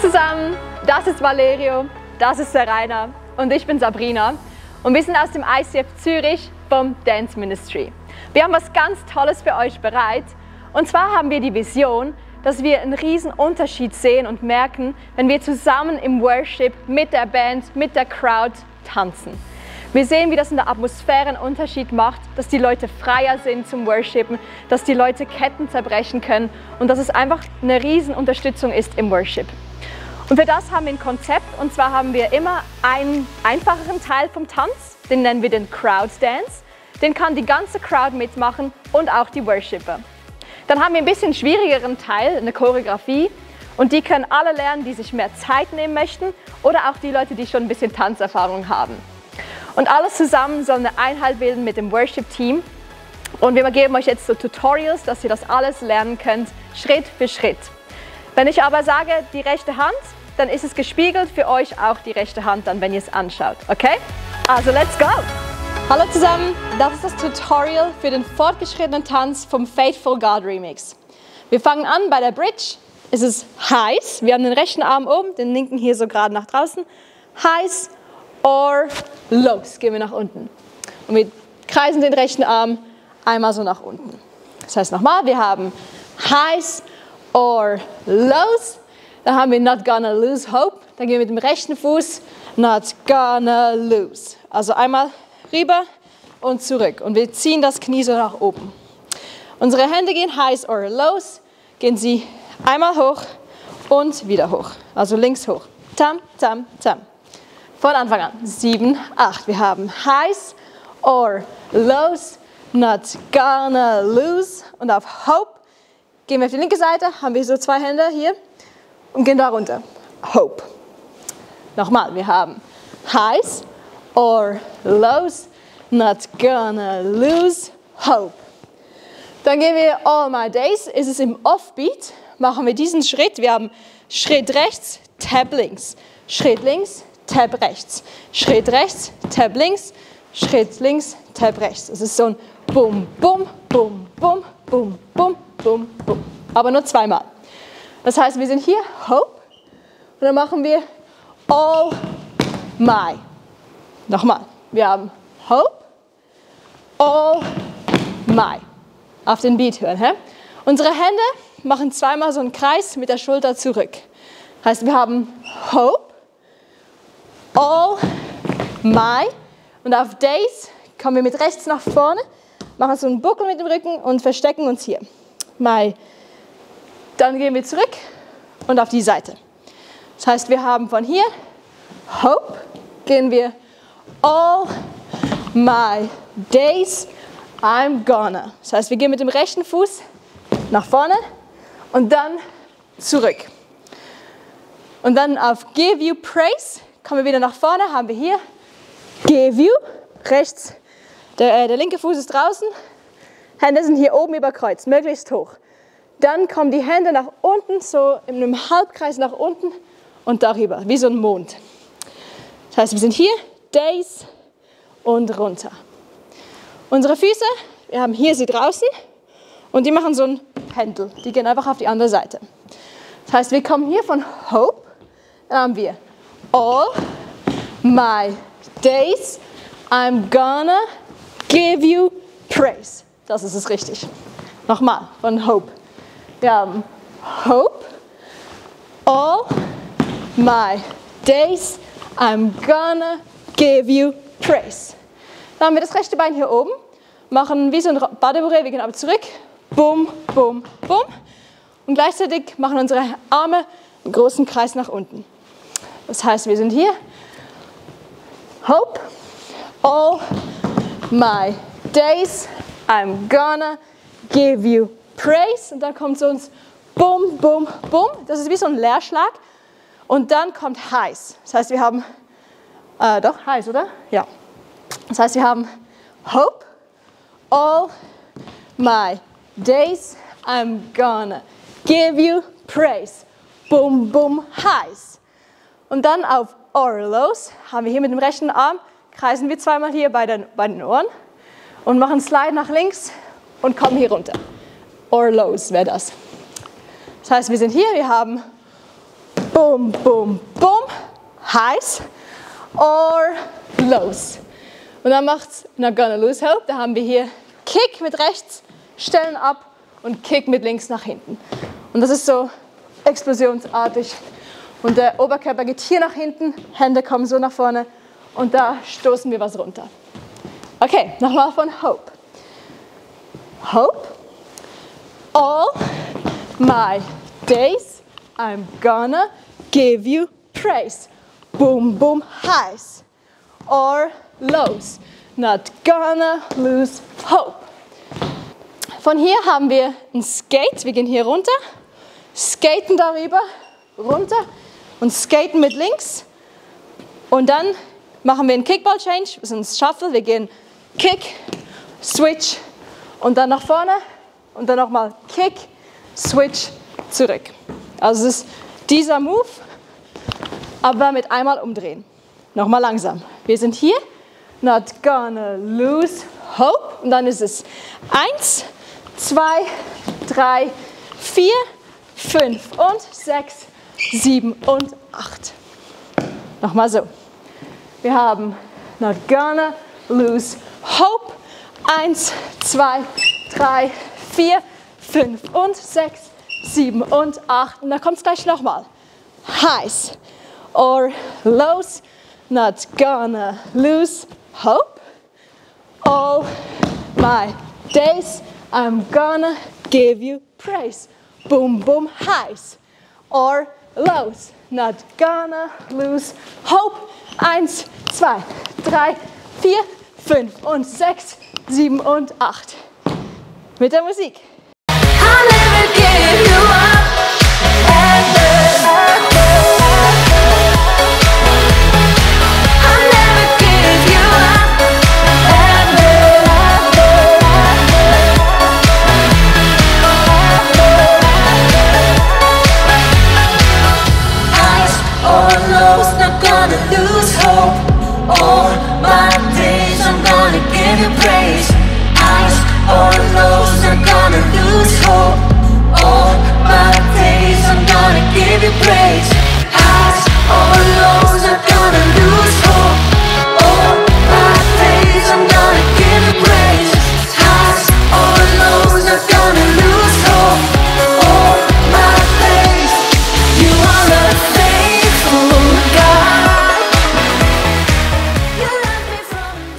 zusammen, das ist Valerio, das ist der Rainer und ich bin Sabrina und wir sind aus dem ICF Zürich vom Dance Ministry. Wir haben was ganz Tolles für euch bereit und zwar haben wir die Vision, dass wir einen riesen Unterschied sehen und merken, wenn wir zusammen im Worship mit der Band, mit der Crowd tanzen. Wir sehen, wie das in der Atmosphäre einen Unterschied macht, dass die Leute freier sind zum Worshipen, dass die Leute Ketten zerbrechen können und dass es einfach eine riesen Unterstützung ist im Worship. Und für das haben wir ein Konzept und zwar haben wir immer einen einfacheren Teil vom Tanz, den nennen wir den Crowd Dance. Den kann die ganze Crowd mitmachen und auch die Worshipper. Dann haben wir ein bisschen schwierigeren Teil, eine Choreografie und die können alle lernen, die sich mehr Zeit nehmen möchten oder auch die Leute, die schon ein bisschen Tanzerfahrung haben. Und alles zusammen soll eine Einheit bilden mit dem Worship-Team. Und wir geben euch jetzt so Tutorials, dass ihr das alles lernen könnt, Schritt für Schritt. Wenn ich aber sage, die rechte Hand, dann ist es gespiegelt für euch auch die rechte Hand, dann, wenn ihr es anschaut. Okay? Also, let's go! Hallo zusammen, das ist das Tutorial für den fortgeschrittenen Tanz vom Faithful God Remix. Wir fangen an bei der Bridge. Es ist heiß. Wir haben den rechten Arm oben, den linken hier so gerade nach draußen. Heiß. Or los, gehen wir nach unten. Und wir kreisen den rechten Arm einmal so nach unten. Das heißt nochmal, wir haben highs or lows. Dann haben wir not gonna lose hope. Dann gehen wir mit dem rechten Fuß not gonna lose. Also einmal rüber und zurück. Und wir ziehen das Knie so nach oben. Unsere Hände gehen highs or lows. Gehen sie einmal hoch und wieder hoch. Also links hoch. Tam, tam, tam. Von Anfang an. 7, 8. Wir haben highs or lows, not gonna lose. Und auf hope gehen wir auf die linke Seite, haben wir so zwei Hände hier und gehen da runter. Hope. Nochmal, wir haben highs or lows, not gonna lose, hope. Dann gehen wir all my days. Ist es im Offbeat, machen wir diesen Schritt. Wir haben Schritt rechts, Tab links, Schritt links, Tab rechts, Schritt rechts, Tab links, Schritt links, Tab rechts. Es ist so ein Bum, Bum, Bum, Bum, Bum, Bum, Bum, Bum. Aber nur zweimal. Das heißt, wir sind hier, Hope, und dann machen wir All My. Nochmal. Wir haben Hope, All My. Auf den Beat hören. Hä? Unsere Hände machen zweimal so einen Kreis mit der Schulter zurück. Heißt, wir haben Hope, All My und auf Days kommen wir mit rechts nach vorne, machen so einen Buckel mit dem Rücken und verstecken uns hier. My. Dann gehen wir zurück und auf die Seite. Das heißt, wir haben von hier Hope, gehen wir All My Days, I'm gonna. Das heißt, wir gehen mit dem rechten Fuß nach vorne und dann zurück. Und dann auf Give You Praise kommen wir wieder nach vorne, haben wir hier Give You, rechts, der linke Fuß ist draußen, Hände sind hier oben über Kreuz, möglichst hoch. Dann kommen die Hände nach unten, so in einem Halbkreis nach unten und darüber, wie so ein Mond. Das heißt, wir sind hier, Days und runter. Unsere Füße, wir haben hier sie draußen und die machen so ein Pendel, die gehen einfach auf die andere Seite. Das heißt, wir kommen hier von Hope, dann haben wir All My Days, I'm gonna give you praise. Das ist es richtig. Nochmal, von Hope. Wir haben Hope, All My Days, I'm gonna give you praise. Dann haben wir das rechte Bein hier oben, machen wie so ein Badebourré, wir gehen aber zurück, bum, bum, bum. Und gleichzeitig machen unsere Arme einen großen Kreis nach unten. Das heißt, wir sind hier, Hope, All My Days, I'm gonna give you praise. Und dann kommt so uns Bum, Bum, Bum. Das ist wie so ein Leerschlag. Und dann kommt heiß. Das heißt, wir haben, doch, heiß, oder? Ja. Das heißt, wir haben Hope, All My Days, I'm gonna give you praise. Bum, bum, heiß. Und dann auf or lows haben wir hier mit dem rechten Arm, kreisen wir zweimal hier bei den Ohren und machen Slide nach links und kommen hier runter. Or lows wäre das. Das heißt, wir sind hier, wir haben boom, boom, boom, highs or lows. Und dann macht's not gonna lose hope. Da haben wir hier Kick mit rechts, stellen ab und Kick mit links nach hinten. Und das ist so explosionsartig. Und der Oberkörper geht hier nach hinten, Hände kommen so nach vorne und da stoßen wir was runter. Okay, nochmal von Hope. Hope. All my days I'm gonna give you praise. Boom, boom, highs or lows. Not gonna lose hope. Von hier haben wir ein Skate. Wir gehen hier runter, skaten darüber, runter und skaten mit links. Und dann machen wir einen Kickball-Change, das ist ein Shuffle. Wir gehen Kick, Switch und dann nach vorne und dann nochmal Kick, Switch, zurück. Also es ist dieser Move, aber mit einmal umdrehen. Nochmal langsam. Wir sind hier, not gonna lose hope. Und dann ist es 1, 2, 3, 4, 5 und 6, 7 und 8. Nochmal so. Wir haben not gonna lose hope. 1, 2, 3, 4, 5 und 6, 7 und 8. Und dann kommt es gleich nochmal. Highs or lows. Not gonna lose hope. All my days I'm gonna give you praise. Boom, boom, highs or lows. Not gonna lose hope. 1, 2, 3, 4, 5 und 6, 7 und 8. Mit der Musik.